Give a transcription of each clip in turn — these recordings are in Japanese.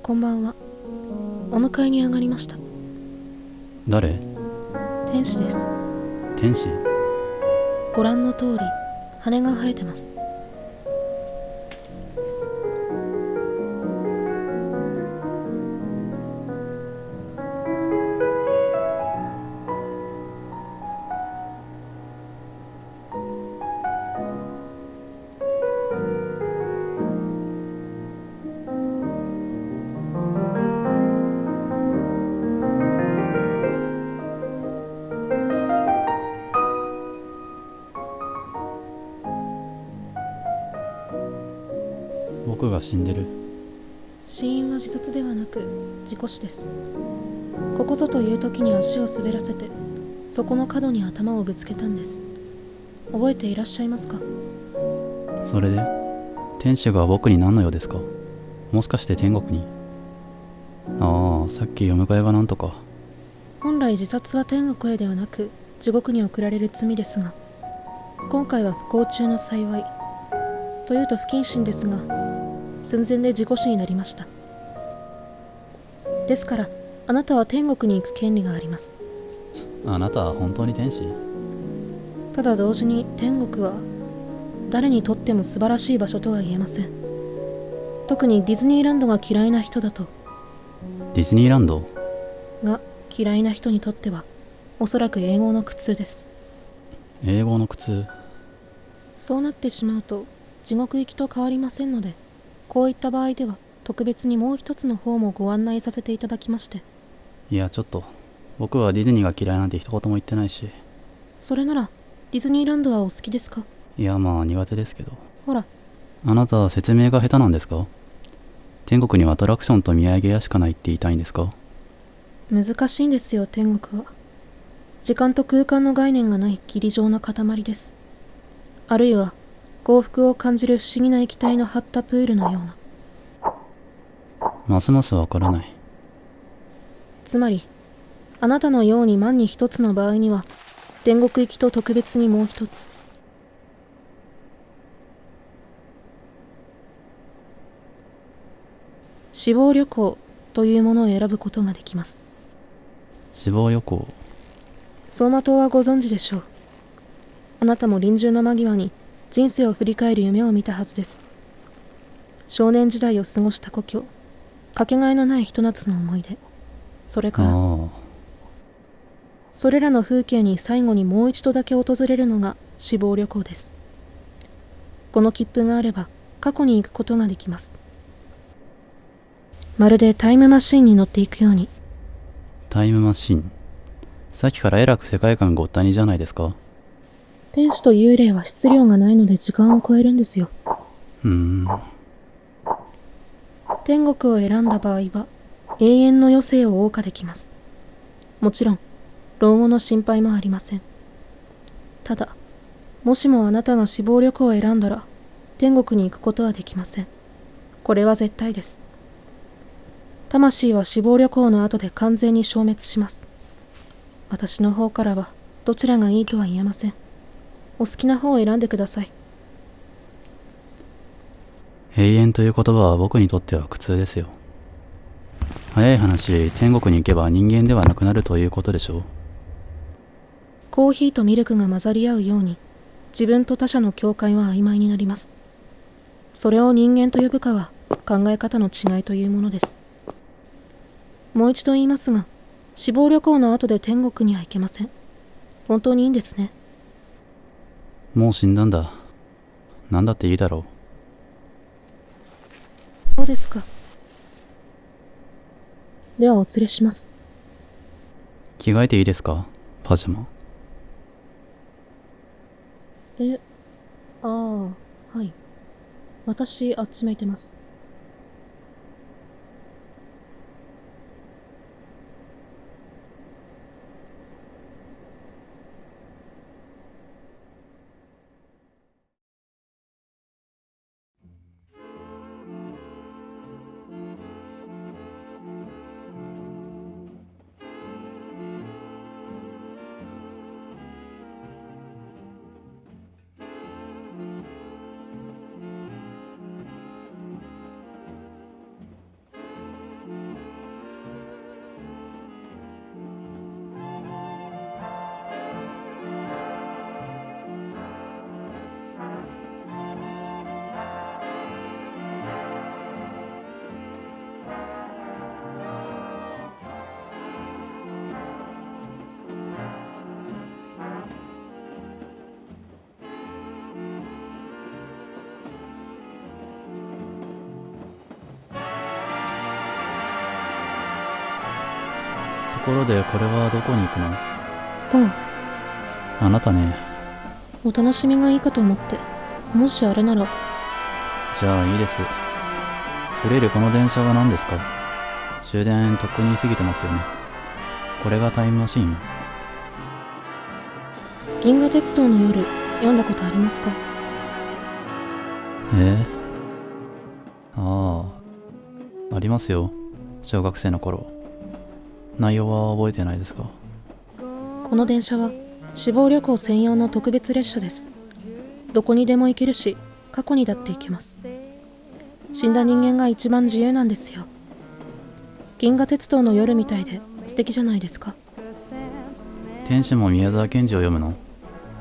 こんばんは。お迎えに上がりました。誰？天使です。天使？ご覧の通り羽が生えてます。僕が死んでる？死因は自殺ではなく事故死です。ここぞという時に足を滑らせてそこの角に頭をぶつけたんです。覚えていらっしゃいますか？それで天使が僕に何の用ですか？もしかして天国に？ああ、さっきお迎えがなんとか。本来自殺は天国へではなく地獄に送られる罪ですが、今回は不幸中の幸いというと不謹慎ですが、寸前で事故死になりました。ですからあなたは天国に行く権利があります。あなたは本当に天使？ただ同時に天国は誰にとっても素晴らしい場所とは言えません。特にディズニーランドが嫌いな人だと。ディズニーランドが嫌いな人にとってはおそらく英語の苦痛です。英語の苦痛？そうなってしまうと地獄行きと変わりませんので、こういった場合では特別にもう一つの方もご案内させていただきまして。いやちょっと、僕はディズニーが嫌いなんて一言も言ってないし。それならディズニーランドはお好きですか？いやまあ苦手ですけど。ほら、あなたは説明が下手なんですか？天国にはアトラクションと土産屋しかないって言いたいんですか？難しいんですよ。天国は時間と空間の概念がない霧状の塊です。あるいは幸福を感じる不思議な液体の張ったプールのような。ますますわからない。つまりあなたのように万に一つの場合には天国行きと特別にもう一つ、死亡旅行というものを選ぶことができます。死亡旅行？走馬灯はご存知でしょう。あなたも臨終の間際に人生を振り返る夢を見たはずです。少年時代を過ごした故郷、かけがえのないひと夏の思い出、それからそれらの風景に最後にもう一度だけ訪れるのが死亡旅行です。この切符があれば過去に行くことができます。まるでタイムマシンに乗っていくように。タイムマシン？さっきからえらく世界観ごったにじゃないですか。天使と幽霊は質量がないので時間を超えるんですよ。天国を選んだ場合は永遠の余生を謳歌できます。もちろん老後の心配もありません。ただもしもあなたが死亡旅行を選んだら天国に行くことはできません。これは絶対です。魂は死亡旅行の後で完全に消滅します。私の方からはどちらがいいとは言えません。お好きな方を選んでください。永遠という言葉は僕にとっては苦痛ですよ。早い話、天国に行けば人間ではなくなるということでしょう。コーヒーとミルクが混ざり合うように自分と他者の境界は曖昧になります。それを人間と呼ぶかは考え方の違いというものです。もう一度言いますが、死亡旅行の後で天国には行けません。本当にいいんですね。もう死んだんだ。なんだっていいだろそうですか。ではお連れします。う。着替えていいですか？パジャマ。ああ、はい。私あっち向いてます。ころでこれはどこに行くの？さあ、あなたね。お楽しみがいいかと思って。もしあれなら。じゃあいいです。それよりこの電車は何ですか？終電とっくに過ぎてますよね。これがタイムマシーン？銀河鉄道の夜、読んだことありますか？ああ、ありますよ。小学生の頃。内容は覚えてないですか？この電車は死亡旅行専用の特別列車です。どこにでも行けるし、過去にだって行けます。死んだ人間が一番自由なんですよ。銀河鉄道の夜みたいで素敵じゃないですか。天使も宮沢賢治を読むの？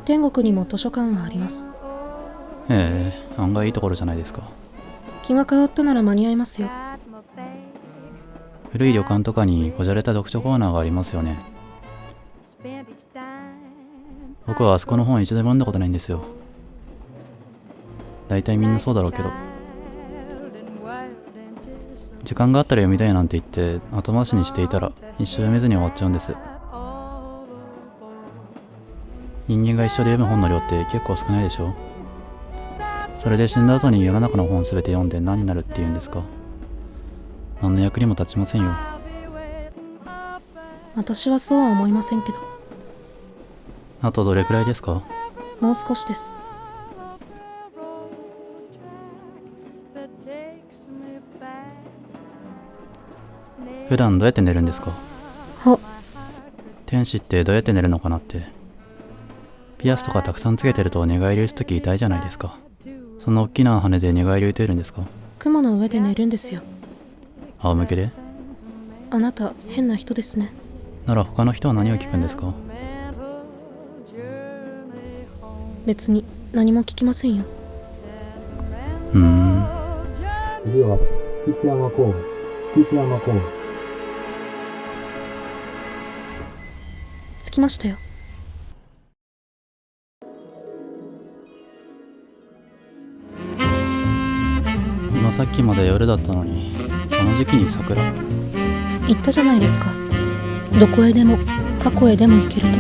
天国にも図書館はあります。案外いいところじゃないですか。気が変わったなら間に合いますよ。古い旅館とかにこじゃれた読書コーナーがありますよね。僕はあそこの本一度も読んだことないんですよ。大体みんなそうだろうけど、時間があったら読みたいなんて言って後回しにしていたら一生読めずに終わっちゃうんです。人間が一生で読む本の量って結構少ないでしょ。それで死んだ後に世の中の本すべて読んで何になるっていうんですか。何の役にも立ちませんよ。私はそうは思いませんけど。あとどれくらいですか？もう少しです。普段どうやって寝るんですか？は、天使ってどうやって寝るのかなって。ピアスとかたくさんつけてると寝返り打つとき痛いじゃないですか。そんな大きな羽で寝返り打てるんですか？雲の上で寝るんですよ。仰向けで？あなた変な人ですね。なら他の人は何を聞くんですか？別に何も聞きませんよ。次は福山公園。福山公園。着きましたよ。今さっきまで夜だったのに、この時期に桜？言ったじゃないですか。どこへでも過去へでも行けると。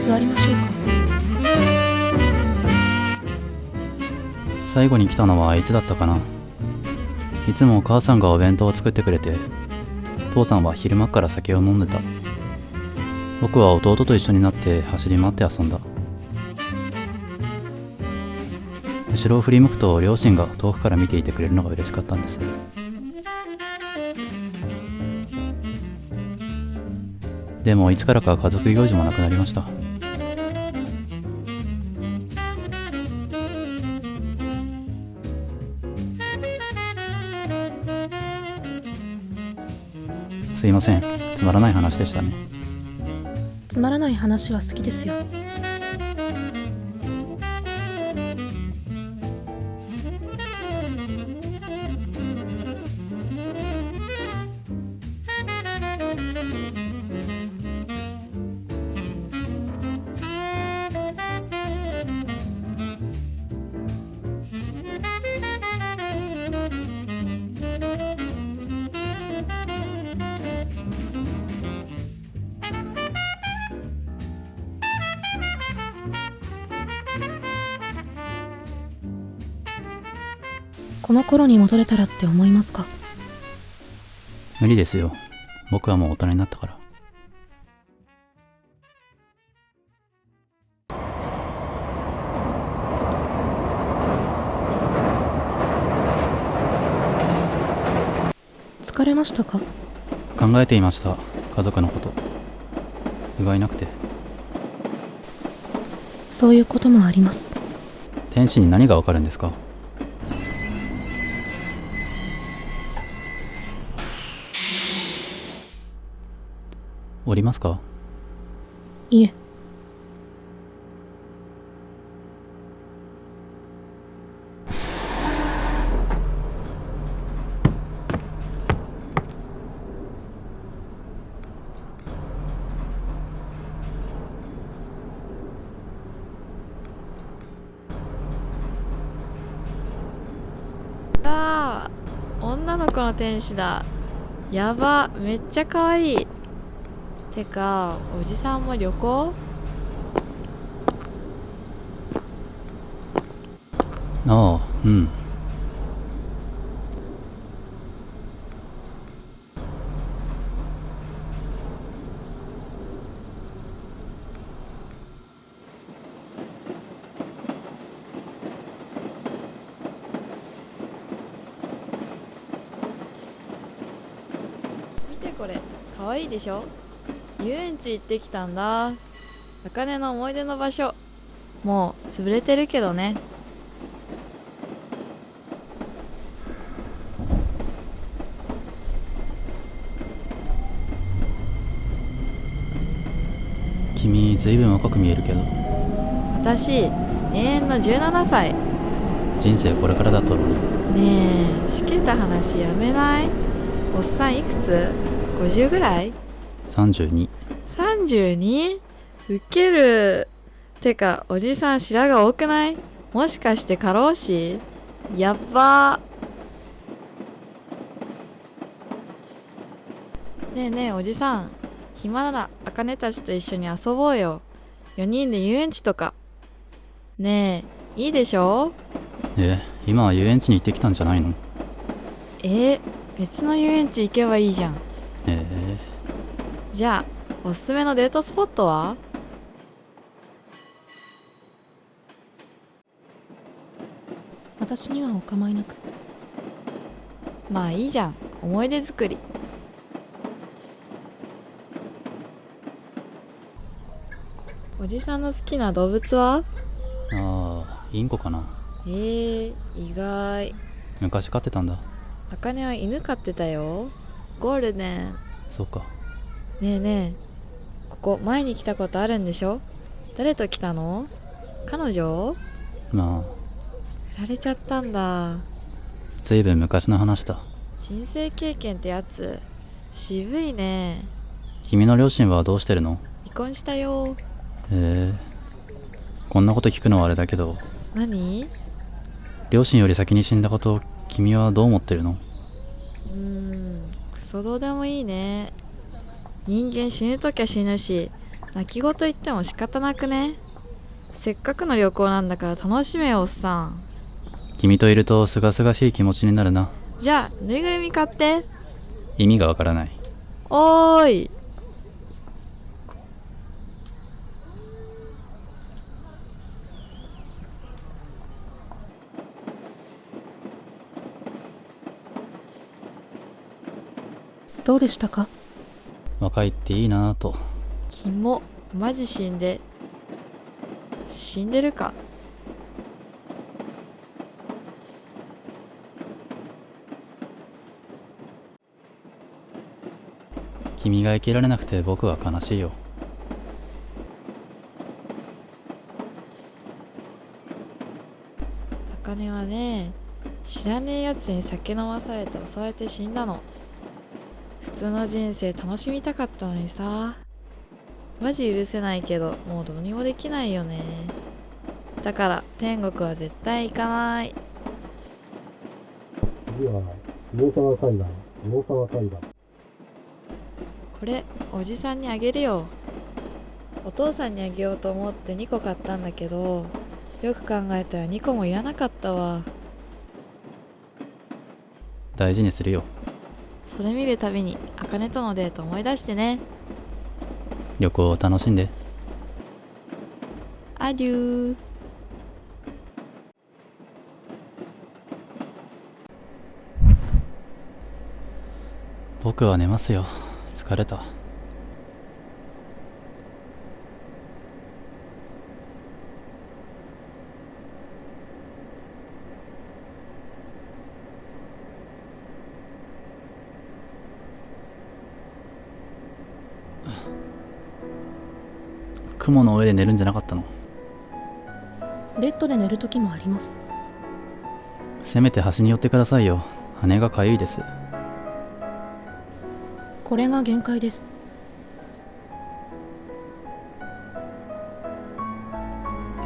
座りましょうか。最後に来たのはいつだったかな。いつも母さんがお弁当を作ってくれて、父さんは昼間から酒を飲んでた。僕は弟と一緒になって走り回って遊んだ。後ろを振り向くと両親が遠くから見ていてくれるのが嬉しかったんです。でもいつからか家族行事もなくなりました。すいません、つまらない話でしたね。つまらない話は好きですよ。この頃に戻れたらって思いますか？無理ですよ。僕はもう大人になったから。疲れましたか？考えていました、家族のこと。不甲斐なくて。そういうこともあります。天使に何がわかるんですか？降りますか？いえ。女の子の天使だ。やば、めっちゃ可愛い。てか、おじさんも旅行？ああ、うん。見てこれ、可愛いでしょ？遊園地行ってきたんだ。茜の思い出の場所。もう潰れてるけどね。君、ずいぶん若く見えるけど、私、永遠の17歳。人生これからだったろうね。ねえ、しけた話やめない？おっさんいくつ？ 50 ぐらい？ 32。 32？ ウケる。てか、おじさん白髪多くない？もしかして過労死？やっばー。ねえねえ、おじさん。暇なら、あかねたちと一緒に遊ぼうよ。4人で遊園地とか。ねえ、いいでしょ？今は遊園地に行ってきたんじゃないの？別の遊園地行けばいいじゃん。じゃあ、おすすめのデートスポットは？私にはお構いなく。まあいいじゃん。思い出作り。おじさんの好きな動物は？ああ、インコかな。意外。昔飼ってたんだ。あかねは犬飼ってたよ。ゴールデン。そうか。ねえねえ、ここ前に来たことあるんでしょ？誰と来たの？彼女？まあ、振られちゃったんだ。ずいぶん昔の話だ。人生経験ってやつ、渋いね。君の両親はどうしてるの？離婚したよ。こんなこと聞くのはあれだけど、何？両親より先に死んだこと君はどう思ってるの？クソどうでもいいね。人間死ぬときゃ死ぬし、泣き言言っても仕方なくね？せっかくの旅行なんだから楽しめよ、おっさん。君といるとすがすがしい気持ちになるな。じゃあぬいぐるみ買って。意味がわからない。おーい。どうでしたか？若いっていいなぁと。キモ、マジ死んでるか？君が生きられなくて僕は悲しいよ。あかねはね、知らねえやつに酒飲まされて襲われて死んだの。普通の人生楽しみたかったのにさ。マジ許せないけど、もうどうにもできないよね。だから天国は絶対行かない。次は、大沢海岸、大沢海岸。これおじさんにあげるよ。お父さんにあげようと思って2個買ったんだけど、よく考えたら2個もいらなかったわ。大事にするよ。それ見るたびにあかねとのデート思い出してね。旅行を楽しんで。アデュー。僕は寝ますよ。疲れた。雲の上で寝るんじゃなかったの？ベッドで寝る時もあります。せめて端に寄ってくださいよ。羽がかゆいです。これが限界です。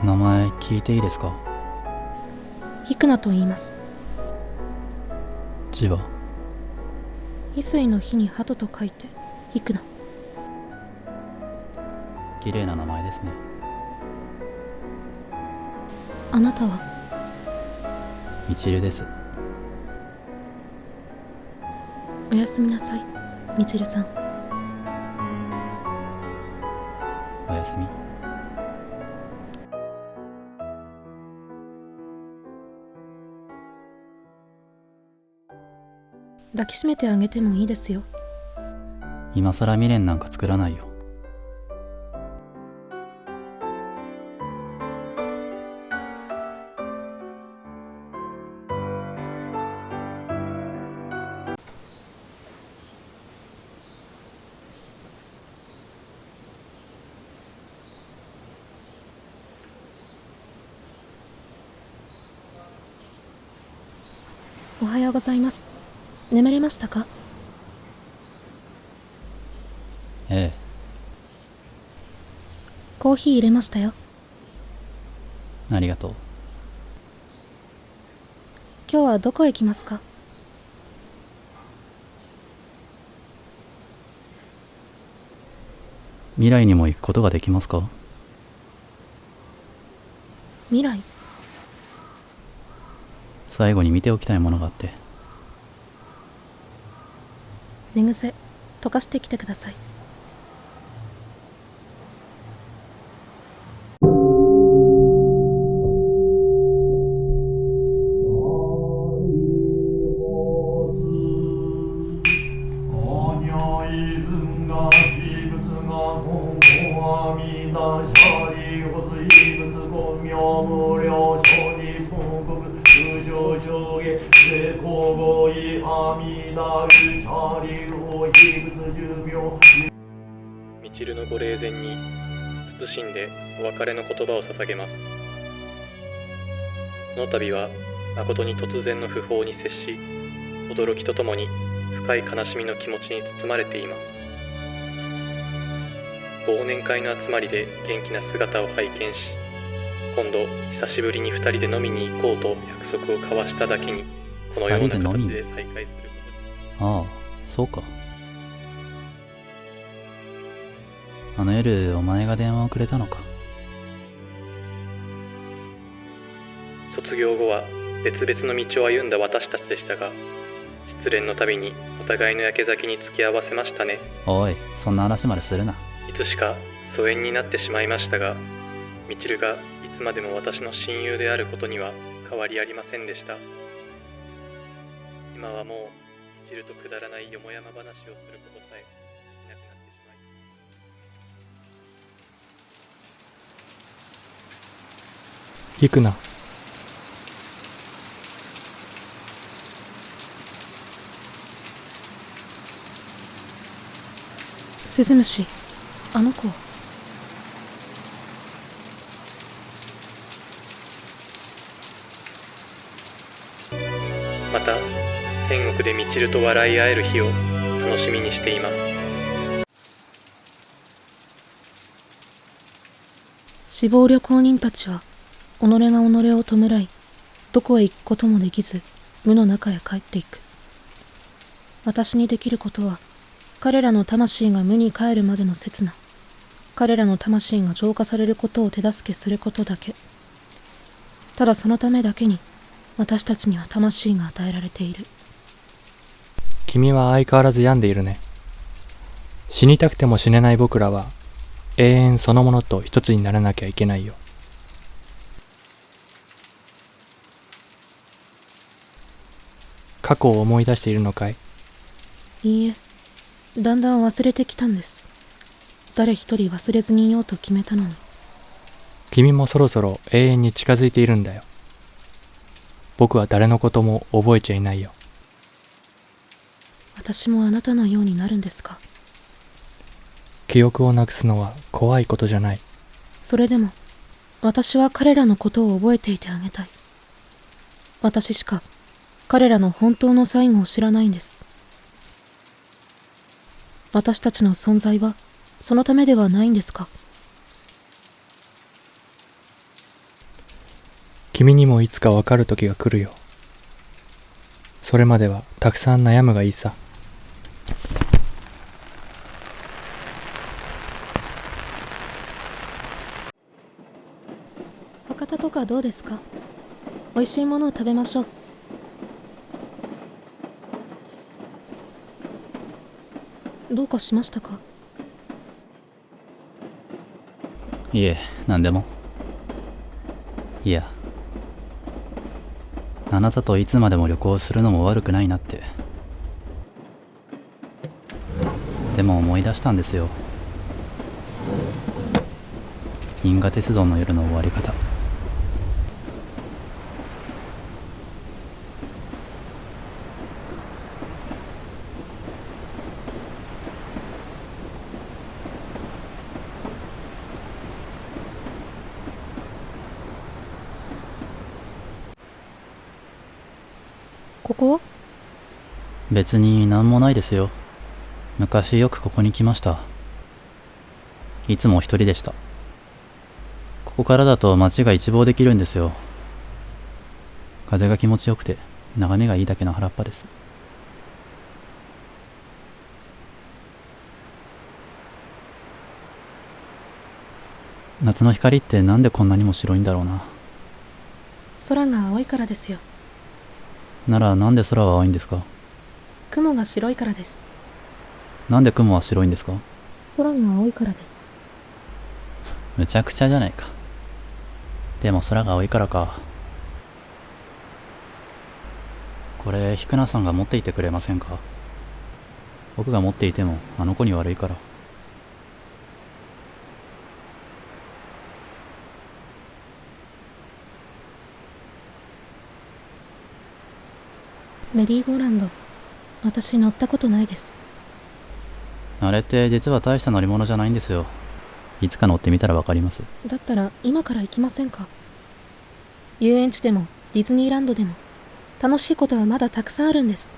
名前聞いていいですか？ヒクナと言います。字は？翡翠の火に鳩と書いてヒクナ。綺麗な名前ですね。あなたは？みちるです。おやすみなさい、みちるさん。おやすみ。抱きしめてあげてもいいですよ。今さら未練なんか作らないよ。おはようございます。眠れましたか？ええ。コーヒー入れましたよ。ありがとう。今日はどこへ行きますか？未来にも行くことができますか？未来？最後に見ておきたいものがあって。寝癖溶かしてきてください。みちるのご霊前に謹んでお別れの言葉を捧げます。この度は誠に突然の訃報に接し、驚きとともに深い悲しみの気持ちに包まれています。忘年会の集まりで元気な姿を拝見し、今度久しぶりに2人で飲みに行こうと約束を交わしただけに、このような形で再会することに。ああ、そうか。あの夜お前が電話をくれたのか。卒業後は別々の道を歩んだ私たちでしたが、失恋のたびにお互いの焼け酒に付き合わせましたね。おい、そんな話までするな。いつしか疎遠になってしまいましたが、みちるがいつまでも私の親友であることには変わりありませんでした。今はもうみちるとくだらないよもやま話をすることさえいなくなってしまい、行くな。スズムシ、あの子。また天国でみちると笑い合える日を楽しみにしています。死亡旅行人たちは己が己を弔い、どこへ行くこともできず無の中へ帰っていく。私にできることは、彼らの魂が無に帰るまでの刹那、彼らの魂が浄化されることを手助けすることだけ。ただそのためだけに私たちには魂が与えられている。君は相変わらず病んでいるね。死にたくても死ねない僕らは永遠そのものと一つにならなきゃいけないよ。過去を思い出しているのかい？いいえ、だんだん忘れてきたんです。誰一人忘れずにいようと決めたのに。君もそろそろ永遠に近づいているんだよ。僕は誰のことも覚えちゃいないよ。私もあなたのようになるんですか？記憶をなくすのは怖いことじゃない。それでも私は彼らのことを覚えていてあげたい。私しか彼らの本当の最後を知らないんです。私たちの存在はそのためではないんですか？君にもいつかわかる時が来るよ。それまではたくさん悩むがいいさ。方とかどうですか？美味しいものを食べましょう。どうかしましたか？いえ、何でも。いや、あなたといつまでも旅行するのも悪くないなって。でも思い出したんですよ。銀河鉄道の夜の終わり方。ここは？別に何もないですよ。昔よくここに来ました。いつも一人でした。ここからだと街が一望できるんですよ。風が気持ちよくて眺めがいいだけの原っぱです。夏の光ってなんでこんなにも白いんだろうな。空が青いからですよ。ならなんで空は青いんですか？雲が白いからです。なんで雲は白いんですか？空が青いからです。むちゃくちゃじゃないか。でも空が青いからか。これ、ひくなさんが持っていてくれませんか？僕が持っていてもあの子に悪いから。メリーゴーランド、私乗ったことないです。あれって実は大した乗り物じゃないんですよ。いつか乗ってみたらわかります。だったら今から行きませんか？遊園地でもディズニーランドでも楽しいことはまだたくさんあるんです。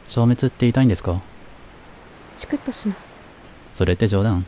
消滅って言いたいんですか？チクッとします。それって冗談？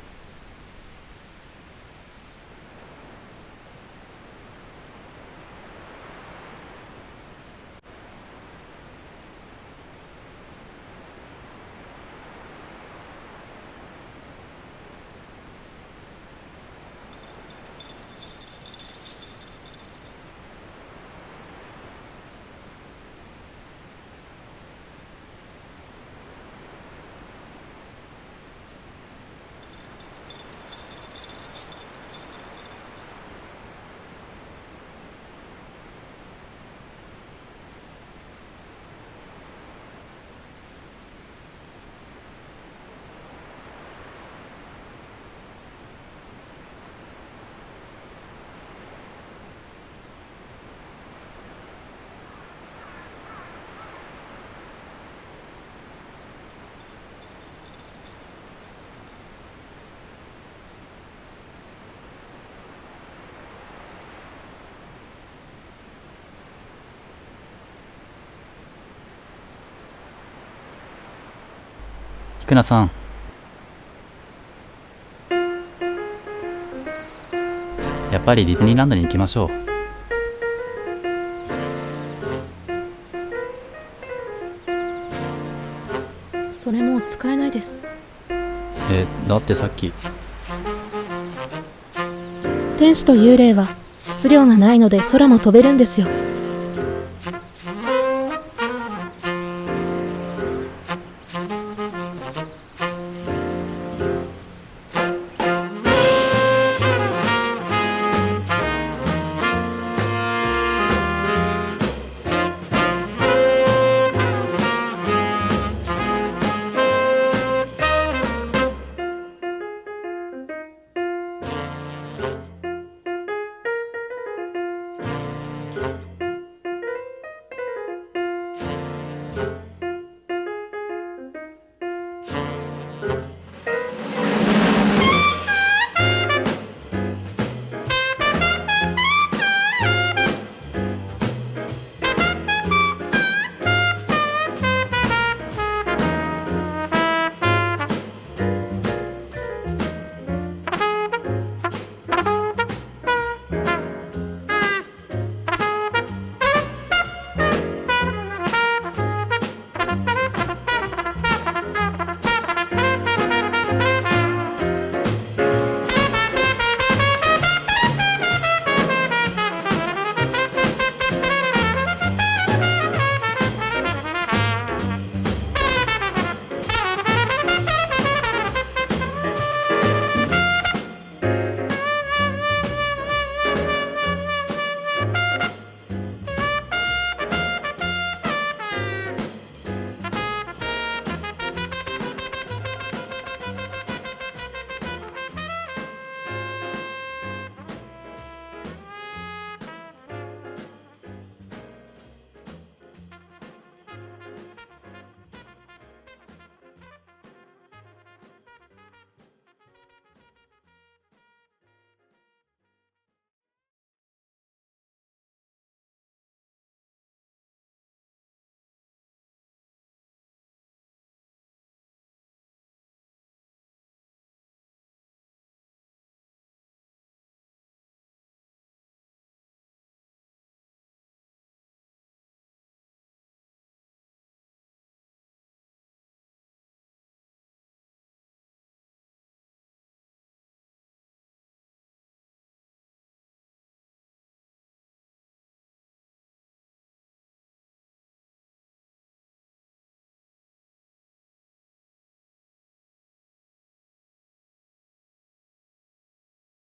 ひくなさん。やっぱりディズニーランドに行きましょう。それもう使えないです。だってさっき。天使と幽霊は質量がないので空も飛べるんですよ。